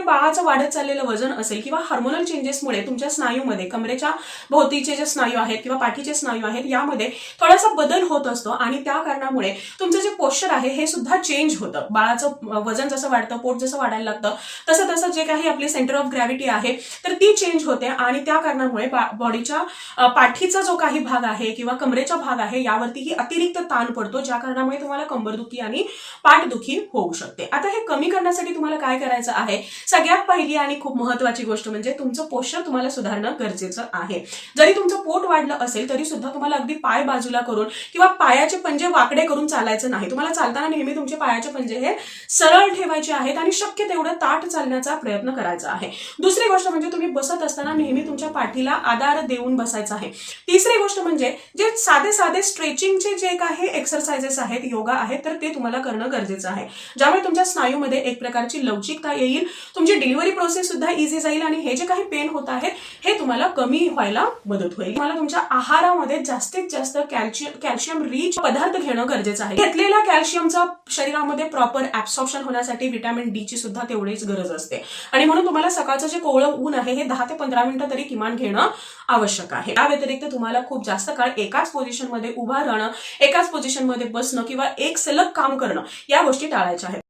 बाळाचं वाढत चाललेलं वजन असेल किंवा हार्मोनल चेंजेसमुळे तुमच्या स्नायूमध्ये कमरेच्या भोवतीचे जे स्नायू आहेत किंवा पाठीचे स्नायू आहेत यामध्ये थोडासा बदल होत असतो आणि त्या कारणामुळे तुमचं जे पोश्चर आहे हे सुद्धा चेंज होतं. बाळाचं वजन जसं वाढतं, पोट जसं वाढायला लागतं तसं तसं जे काही आपली सेंटर ऑफ ग्रॅव्हिटी आहे तर ती चेंज होते आणि त्या कारणामुळे बॉडीच्या पाठीचा जो काही भाग आहे किंवा कमरेचा भाग आहे यावरतीही अतिरिक्त ताण पडतो, ज्या कारणामुळे तुम्हाला कंबरदुखी आणि पाठदुखी होऊ शकते. आता हे कमी करण्यासाठी तुम्हाला काय करायचं आहे, सगळ्यात पहिली आणि खूप महत्वाची गोष्ट म्हणजे तुमचं पोश्चर तुम्हाला सुधारणं गरजेचं आहे. जरी तुमचं पोट वाढलं असेल तरी सुद्धा तुम्हाला अगदी पाय बाजूला करून किंवा पायाचे पंजे वाकडे करून चालायचं नाही. तुम्हाला चालताना नेहमी तुमचे पायाचे पंजे हे सरळ ठेवायचे आहेत आणि शक्य तेवढं ताठ चालण्याचा प्रयत्न करायचा आहे. दुसरी गोष्ट म्हणजे तुम्ही बसत असताना नेहमी तुमच्या पाठीला आधार देऊन बसायचं आहे. तिसरी गोष्ट म्हणजे जे साधे साधे स्ट्रेचिंगचे जे काही एक्सरसाइजेस आहेत, योगा आहेत, तर ते तुम्हाला करणं गरजेचं आहे, ज्यामुळे तुमच्या स्नायूमध्ये एक प्रकारची लवचिकता येईल, तुमची डिलिव्हरी प्रोसेस सुद्धा इझी जाईल आणि हे जे काही पेन होत आहेत हे तुम्हाला कमी व्हायला मदत होईल. तुम्हाला तुमच्या आहारामध्ये जास्तीत जास्त कॅल्शियम रिच पदार्थ घेणं गरजेचं आहे. घेतलेल्या कॅल्शियमचा शरीरामध्ये प्रॉपर ऍब्सॉर्प्शन होण्यासाठी व्हिटॅमिन डी ची सुद्धा तेवढीच गरज असते आणि म्हणून तुम्हाला सकाळचं जे कोवळं ऊन आहे हे 10 ते 15 मिनिटं तरी किमान घेणं आवश्यक आहे. या व्यतिरिक्त तुम्हाला खूप जास्त काळ एकाच पोझिशनमध्ये उभा राहणं, एकाच पोझिशनमध्ये बसणं किंवा एक सलग काम करणं या गोष्टी टाळायच्या आहेत.